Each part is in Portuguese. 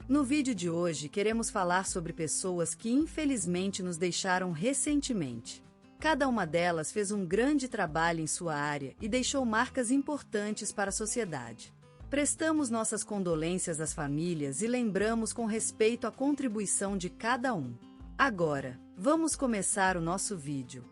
No vídeo de hoje queremos falar sobre pessoas que infelizmente nos deixaram recentemente. Cada uma delas fez um grande trabalho em sua área e deixou marcas importantes para a sociedade. Prestamos nossas condolências às famílias e lembramos com respeito a contribuição de cada um. Agora, vamos começar o nosso vídeo.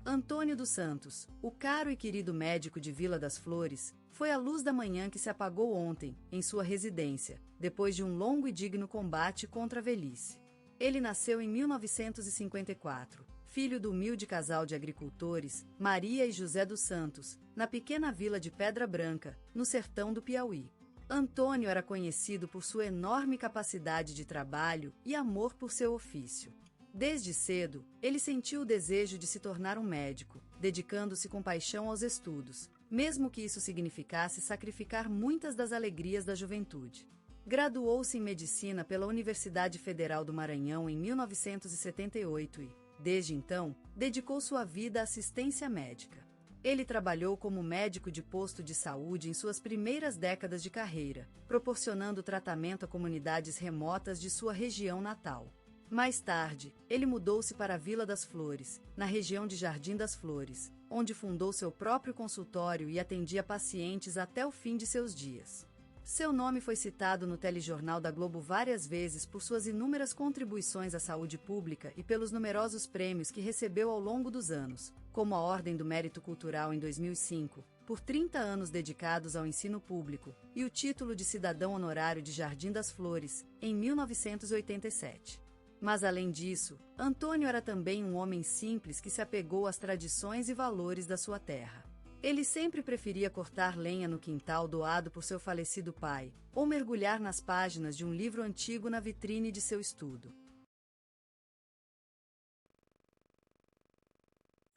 Antônio dos Santos, o caro e querido médico de Vila das Flores, foi a luz da manhã que se apagou ontem, em sua residência, depois de um longo e digno combate contra a velhice. Ele nasceu em 1954, filho do humilde casal de agricultores, Maria e José dos Santos, na pequena vila de Pedra Branca, no sertão do Piauí. Antônio era conhecido por sua enorme capacidade de trabalho e amor por seu ofício. Desde cedo, ele sentiu o desejo de se tornar um médico, dedicando-se com paixão aos estudos, mesmo que isso significasse sacrificar muitas das alegrias da juventude. Graduou-se em medicina pela Universidade Federal do Maranhão em 1978 e, desde então, dedicou sua vida à assistência médica. Ele trabalhou como médico de posto de saúde em suas primeiras décadas de carreira, proporcionando tratamento a comunidades remotas de sua região natal. Mais tarde, ele mudou-se para a Vila das Flores, na região de Jardim das Flores, onde fundou seu próprio consultório e atendia pacientes até o fim de seus dias. Seu nome foi citado no telejornal da Globo várias vezes por suas inúmeras contribuições à saúde pública e pelos numerosos prêmios que recebeu ao longo dos anos, como a Ordem do Mérito Cultural em 2005, por 30 anos dedicados ao ensino público, e o título de cidadão honorário de Jardim das Flores, em 1987. Mas além disso, Antônio era também um homem simples que se apegou às tradições e valores da sua terra. Ele sempre preferia cortar lenha no quintal doado por seu falecido pai, ou mergulhar nas páginas de um livro antigo na vitrine de seu estudo.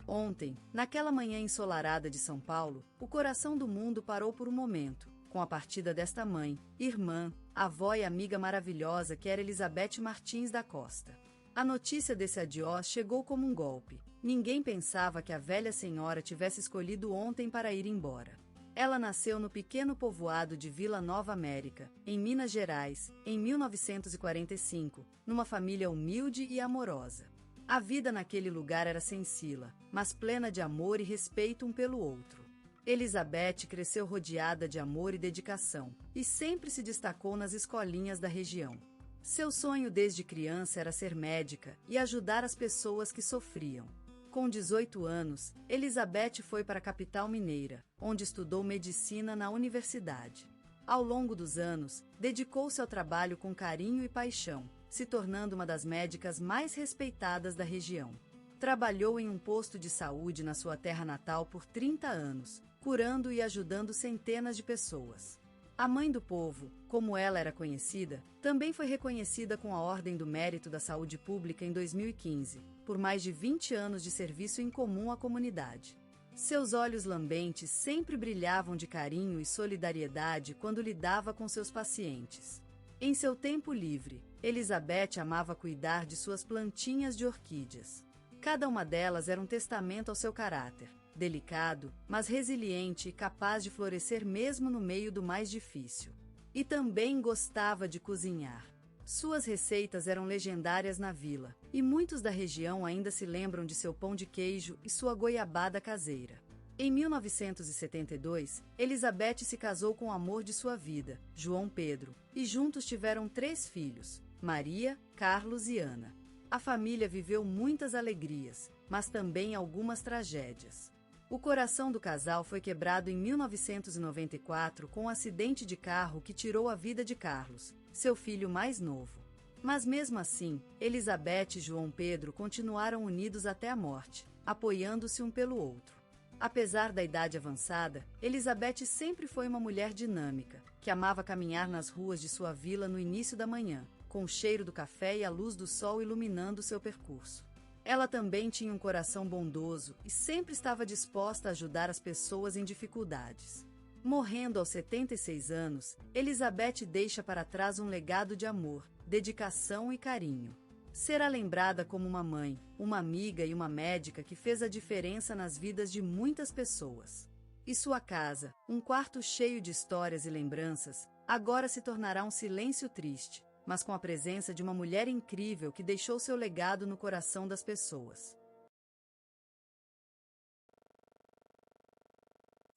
Ontem, naquela manhã ensolarada de São Paulo, o coração do mundo parou por um momento, com a partida desta mãe, irmã, avó e amiga maravilhosa que era Elizabeth Martins da Costa. A notícia desse adiós chegou como um golpe. Ninguém pensava que a velha senhora tivesse escolhido ontem para ir embora. Ela nasceu no pequeno povoado de Vila Nova América, em Minas Gerais, em 1945, numa família humilde e amorosa. A vida naquele lugar era sencilla, mas plena de amor e respeito um pelo outro. Elizabeth cresceu rodeada de amor e dedicação, e sempre se destacou nas escolinhas da região. Seu sonho desde criança era ser médica e ajudar as pessoas que sofriam. Com 18 anos, Elizabeth foi para a capital mineira, onde estudou medicina na universidade. Ao longo dos anos, dedicou-se ao trabalho com carinho e paixão, se tornando uma das médicas mais respeitadas da região. Trabalhou em um posto de saúde na sua terra natal por 30 anos, curando e ajudando centenas de pessoas. A Mãe do Povo, como ela era conhecida, também foi reconhecida com a Ordem do Mérito da Saúde Pública em 2015, por mais de 20 anos de serviço em comum à comunidade. Seus olhos lambentes sempre brilhavam de carinho e solidariedade quando lidava com seus pacientes. Em seu tempo livre, Elizabeth amava cuidar de suas plantinhas de orquídeas. Cada uma delas era um testamento ao seu caráter, delicado, mas resiliente e capaz de florescer mesmo no meio do mais difícil. E também gostava de cozinhar. Suas receitas eram legendárias na vila, e muitos da região ainda se lembram de seu pão de queijo e sua goiabada caseira. Em 1972, Elizabeth se casou com o amor de sua vida, João Pedro, e juntos tiveram 3 filhos, Maria, Carlos e Ana. A família viveu muitas alegrias, mas também algumas tragédias. O coração do casal foi quebrado em 1994 com um acidente de carro que tirou a vida de Carlos, seu filho mais novo. Mas mesmo assim, Elizabeth e João Pedro continuaram unidos até a morte, apoiando-se um pelo outro. Apesar da idade avançada, Elizabeth sempre foi uma mulher dinâmica, que amava caminhar nas ruas de sua vila no início da manhã, com o cheiro do café e a luz do sol iluminando seu percurso. Ela também tinha um coração bondoso e sempre estava disposta a ajudar as pessoas em dificuldades. Morrendo aos 76 anos, Elizabeth deixa para trás um legado de amor, dedicação e carinho. Será lembrada como uma mãe, uma amiga e uma médica que fez a diferença nas vidas de muitas pessoas. E sua casa, um quarto cheio de histórias e lembranças, agora se tornará um silêncio triste, mas com a presença de uma mulher incrível que deixou seu legado no coração das pessoas.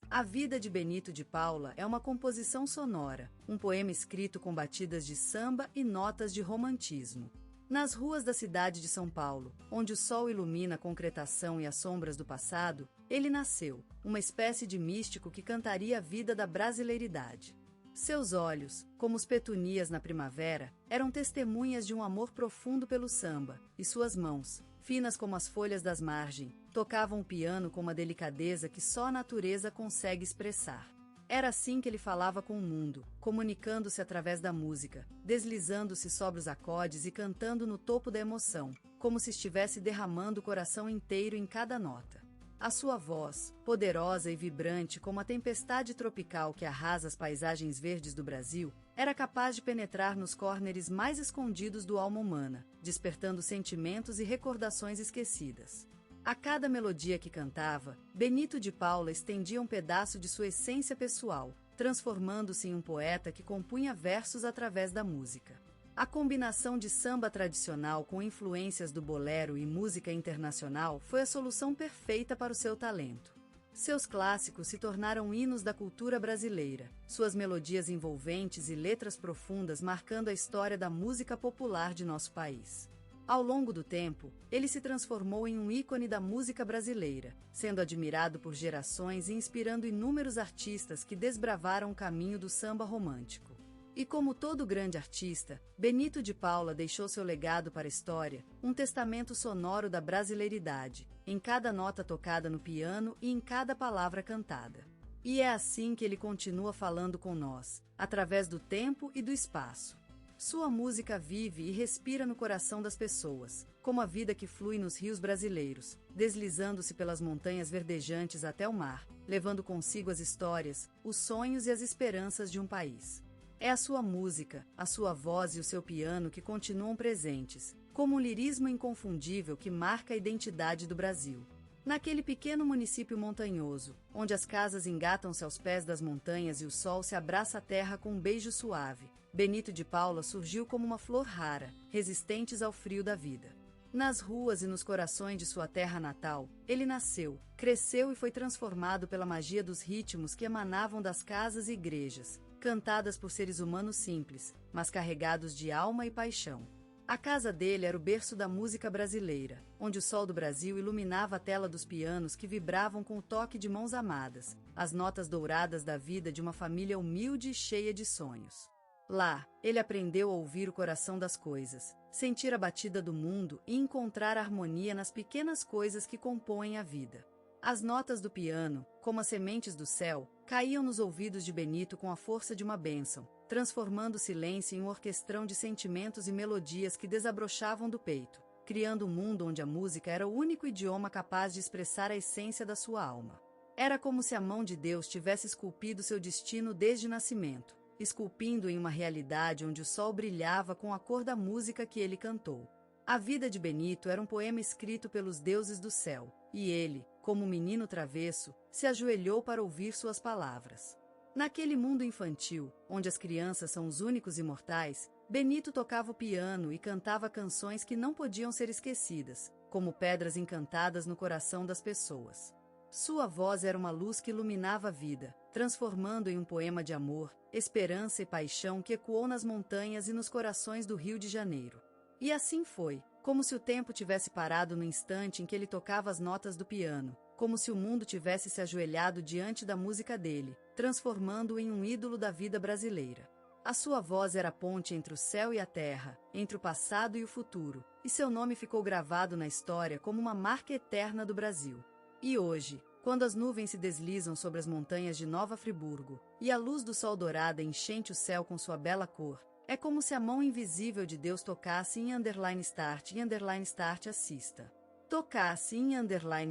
A Vida de Benito de Paula é uma composição sonora, um poema escrito com batidas de samba e notas de romantismo. Nas ruas da cidade de São Paulo, onde o sol ilumina a concretação e as sombras do passado, ele nasceu, uma espécie de místico que cantaria a vida da brasileiridade. Seus olhos, como os petunias na primavera, eram testemunhas de um amor profundo pelo samba, e suas mãos, finas como as folhas das margens, tocavam o piano com uma delicadeza que só a natureza consegue expressar. Era assim que ele falava com o mundo, comunicando-se através da música, deslizando-se sobre os acordes e cantando no topo da emoção, como se estivesse derramando o coração inteiro em cada nota. A sua voz, poderosa e vibrante como a tempestade tropical que arrasa as paisagens verdes do Brasil, era capaz de penetrar nos córneres mais escondidos do alma humana, despertando sentimentos e recordações esquecidas. A cada melodia que cantava, Benito de Paula estendia um pedaço de sua essência pessoal, transformando-se em um poeta que compunha versos através da música. A combinação de samba tradicional com influências do bolero e música internacional foi a solução perfeita para o seu talento. Seus clássicos se tornaram hinos da cultura brasileira, suas melodias envolventes e letras profundas marcando a história da música popular de nosso país. Ao longo do tempo, ele se transformou em um ícone da música brasileira, sendo admirado por gerações e inspirando inúmeros artistas que desbravaram o caminho do samba romântico. E como todo grande artista, Benito de Paula deixou seu legado para a história, um testamento sonoro da brasileiridade, em cada nota tocada no piano e em cada palavra cantada. E é assim que ele continua falando com nós, através do tempo e do espaço. Sua música vive e respira no coração das pessoas, como a vida que flui nos rios brasileiros, deslizando-se pelas montanhas verdejantes até o mar, levando consigo as histórias, os sonhos e as esperanças de um país. É a sua música, a sua voz e o seu piano que continuam presentes, como um lirismo inconfundível que marca a identidade do Brasil. Naquele pequeno município montanhoso, onde as casas engatam-se aos pés das montanhas e o sol se abraça a terra com um beijo suave, Benito de Paula surgiu como uma flor rara, resistentes ao frio da vida. Nas ruas e nos corações de sua terra natal, ele nasceu, cresceu e foi transformado pela magia dos ritmos que emanavam das casas e igrejas, cantadas por seres humanos simples, mas carregados de alma e paixão. A casa dele era o berço da música brasileira, onde o sol do Brasil iluminava a tela dos pianos que vibravam com o toque de mãos amadas, as notas douradas da vida de uma família humilde e cheia de sonhos. Lá, ele aprendeu a ouvir o coração das coisas, sentir a batida do mundo e encontrar harmonia nas pequenas coisas que compõem a vida. As notas do piano, como as sementes do céu, caíam nos ouvidos de Benito com a força de uma bênção, transformando o silêncio em um orquestrão de sentimentos e melodias que desabrochavam do peito, criando um mundo onde a música era o único idioma capaz de expressar a essência da sua alma. Era como se a mão de Deus tivesse esculpido seu destino desde o nascimento, esculpindo em uma realidade onde o sol brilhava com a cor da música que ele cantou. A Vida de Benito era um poema escrito pelos deuses do céu, e ele, como um menino travesso, se ajoelhou para ouvir suas palavras. Naquele mundo infantil, onde as crianças são os únicos imortais, Benito tocava o piano e cantava canções que não podiam ser esquecidas, como pedras encantadas no coração das pessoas. Sua voz era uma luz que iluminava a vida, transformando em um poema de amor, esperança e paixão que ecoou nas montanhas e nos corações do Rio de Janeiro. E assim foi, como se o tempo tivesse parado no instante em que ele tocava as notas do piano, como se o mundo tivesse se ajoelhado diante da música dele, transformando-o em um ídolo da vida brasileira. A sua voz era a ponte entre o céu e a terra, entre o passado e o futuro, e seu nome ficou gravado na história como uma marca eterna do Brasil. E hoje, quando as nuvens se deslizam sobre as montanhas de Nova Friburgo, e a luz do sol dourada enchente o céu com sua bela cor, é como se a mão invisível de Deus tocasse em _start assista. Tocasse em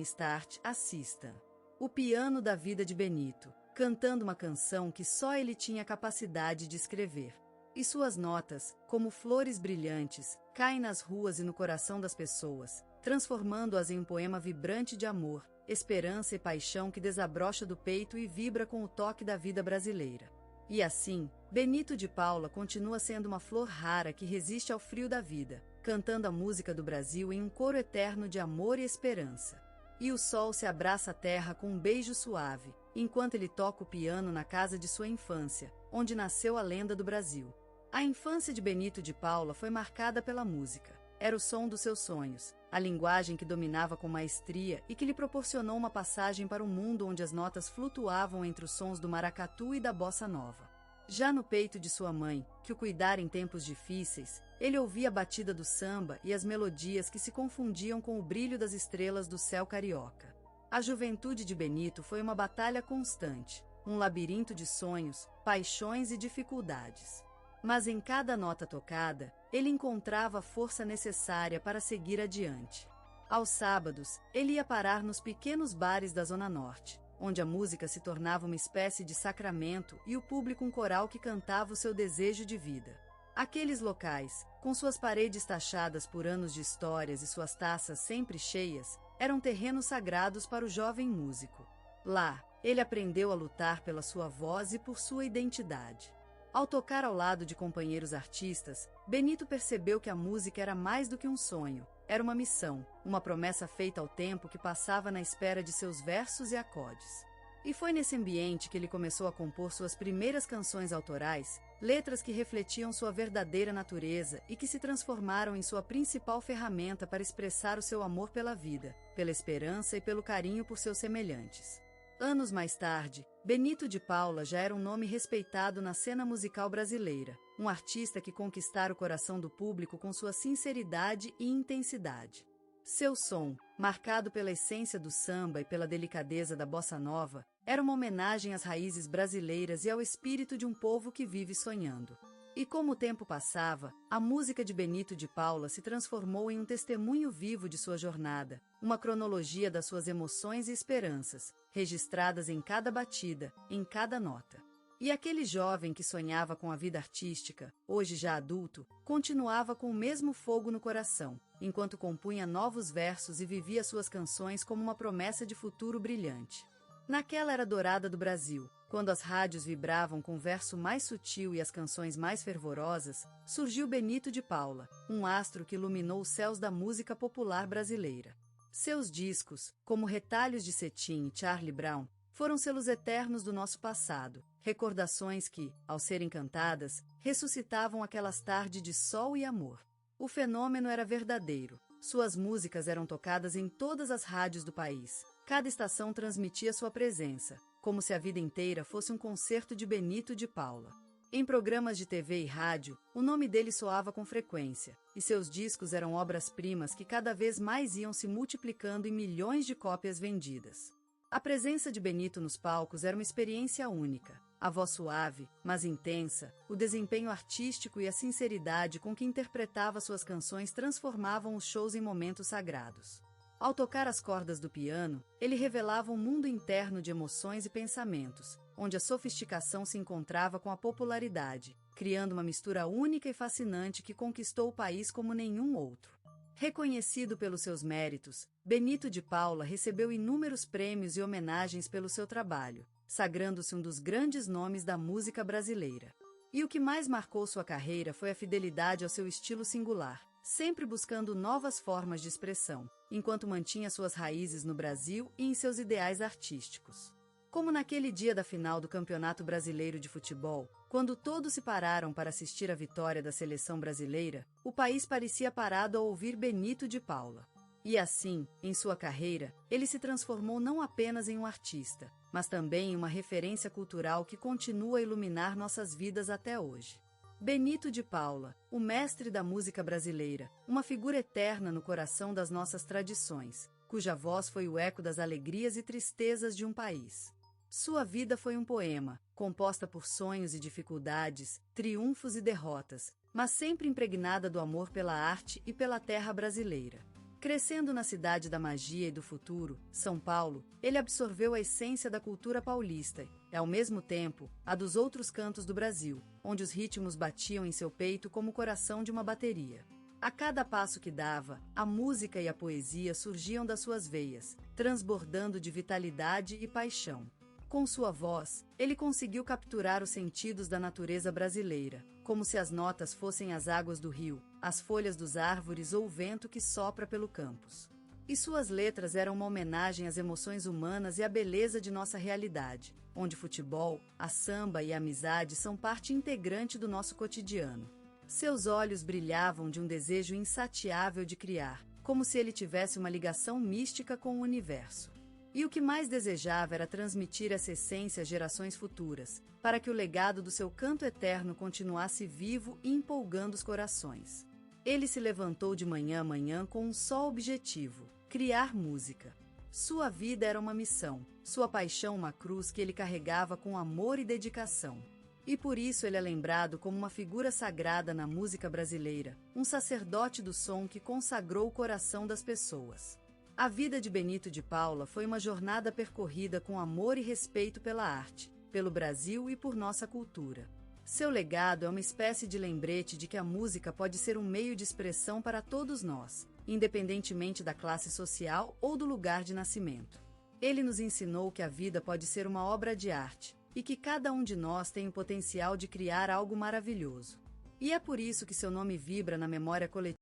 _start, assista. O piano da vida de Benito, cantando uma canção que só ele tinha capacidade de escrever. E suas notas, como flores brilhantes, caem nas ruas e no coração das pessoas, transformando-as em um poema vibrante de amor, esperança e paixão que desabrocha do peito e vibra com o toque da vida brasileira. E assim, Benito de Paula continua sendo uma flor rara que resiste ao frio da vida, cantando a música do Brasil em um coro eterno de amor e esperança. E o sol se abraça à terra com um beijo suave, enquanto ele toca o piano na casa de sua infância, onde nasceu a lenda do Brasil. A infância de Benito de Paula foi marcada pela música. Era o som dos seus sonhos, a linguagem que dominava com maestria e que lhe proporcionou uma passagem para um mundo onde as notas flutuavam entre os sons do maracatu e da bossa nova. Já no peito de sua mãe, que o cuidara em tempos difíceis, ele ouvia a batida do samba e as melodias que se confundiam com o brilho das estrelas do céu carioca. A juventude de Benito foi uma batalha constante, um labirinto de sonhos, paixões e dificuldades. Mas em cada nota tocada, ele encontrava a força necessária para seguir adiante. Aos sábados, ele ia parar nos pequenos bares da Zona Norte, onde a música se tornava uma espécie de sacramento e o público um coral que cantava o seu desejo de vida. Aqueles locais, com suas paredes tachadas por anos de histórias e suas taças sempre cheias, eram terrenos sagrados para o jovem músico. Lá, ele aprendeu a lutar pela sua voz e por sua identidade. Ao tocar ao lado de companheiros artistas, Benito percebeu que a música era mais do que um sonho, era uma missão, uma promessa feita ao tempo que passava na espera de seus versos e acordes. E foi nesse ambiente que ele começou a compor suas primeiras canções autorais, letras que refletiam sua verdadeira natureza e que se transformaram em sua principal ferramenta para expressar o seu amor pela vida, pela esperança e pelo carinho por seus semelhantes. Anos mais tarde, Benito de Paula já era um nome respeitado na cena musical brasileira, um artista que conquistara o coração do público com sua sinceridade e intensidade. Seu som, marcado pela essência do samba e pela delicadeza da bossa nova, era uma homenagem às raízes brasileiras e ao espírito de um povo que vive sonhando. E como o tempo passava, a música de Benito de Paula se transformou em um testemunho vivo de sua jornada, uma cronologia das suas emoções e esperanças, registradas em cada batida, em cada nota. E aquele jovem que sonhava com a vida artística, hoje já adulto, continuava com o mesmo fogo no coração, enquanto compunha novos versos e vivia suas canções como uma promessa de futuro brilhante. Naquela era dourada do Brasil, quando as rádios vibravam com o verso mais sutil e as canções mais fervorosas, surgiu Benito de Paula, um astro que iluminou os céus da música popular brasileira. Seus discos, como Retalhos de Cetim e Charlie Brown, foram selos eternos do nosso passado, recordações que, ao serem cantadas, ressuscitavam aquelas tardes de sol e amor. O fenômeno era verdadeiro. Suas músicas eram tocadas em todas as rádios do país. Cada estação transmitia sua presença, como se a vida inteira fosse um concerto de Benito de Paula. Em programas de TV e rádio, o nome dele soava com frequência, e seus discos eram obras-primas que cada vez mais iam se multiplicando em milhões de cópias vendidas. A presença de Benito nos palcos era uma experiência única. A voz suave, mas intensa, o desempenho artístico e a sinceridade com que interpretava suas canções transformavam os shows em momentos sagrados. Ao tocar as cordas do piano, ele revelava um mundo interno de emoções e pensamentos, onde a sofisticação se encontrava com a popularidade, criando uma mistura única e fascinante que conquistou o país como nenhum outro. Reconhecido pelos seus méritos, Benito de Paula recebeu inúmeros prêmios e homenagens pelo seu trabalho, sagrando-se um dos grandes nomes da música brasileira. E o que mais marcou sua carreira foi a fidelidade ao seu estilo singular, sempre buscando novas formas de expressão, enquanto mantinha suas raízes no Brasil e em seus ideais artísticos. Como naquele dia da final do Campeonato Brasileiro de Futebol, quando todos se pararam para assistir à vitória da seleção brasileira, o país parecia parado ao ouvir Benito de Paula. E assim, em sua carreira, ele se transformou não apenas em um artista, mas também em uma referência cultural que continua a iluminar nossas vidas até hoje. Benito de Paula, o mestre da música brasileira, uma figura eterna no coração das nossas tradições, cuja voz foi o eco das alegrias e tristezas de um país. Sua vida foi um poema, composta por sonhos e dificuldades, triunfos e derrotas, mas sempre impregnada do amor pela arte e pela terra brasileira. Crescendo na cidade da magia e do futuro, São Paulo, ele absorveu a essência da cultura paulista e, ao mesmo tempo, a dos outros cantos do Brasil, onde os ritmos batiam em seu peito como o coração de uma bateria. A cada passo que dava, a música e a poesia surgiam das suas veias, transbordando de vitalidade e paixão. Com sua voz, ele conseguiu capturar os sentidos da natureza brasileira, como se as notas fossem as águas do rio, as folhas dos árvores ou o vento que sopra pelo campus. E suas letras eram uma homenagem às emoções humanas e à beleza de nossa realidade, onde futebol, a samba e a amizade são parte integrante do nosso cotidiano. Seus olhos brilhavam de um desejo insatiável de criar, como se ele tivesse uma ligação mística com o universo. E o que mais desejava era transmitir essa essência às gerações futuras, para que o legado do seu canto eterno continuasse vivo e empolgando os corações. Ele se levantou de manhã a manhã com um só objetivo: criar música. Sua vida era uma missão, sua paixão uma cruz que ele carregava com amor e dedicação. E por isso ele é lembrado como uma figura sagrada na música brasileira, um sacerdote do som que consagrou o coração das pessoas. A vida de Benito de Paula foi uma jornada percorrida com amor e respeito pela arte, pelo Brasil e por nossa cultura. Seu legado é uma espécie de lembrete de que a música pode ser um meio de expressão para todos nós, independentemente da classe social ou do lugar de nascimento. Ele nos ensinou que a vida pode ser uma obra de arte, e que cada um de nós tem o potencial de criar algo maravilhoso. E é por isso que seu nome vibra na memória coletiva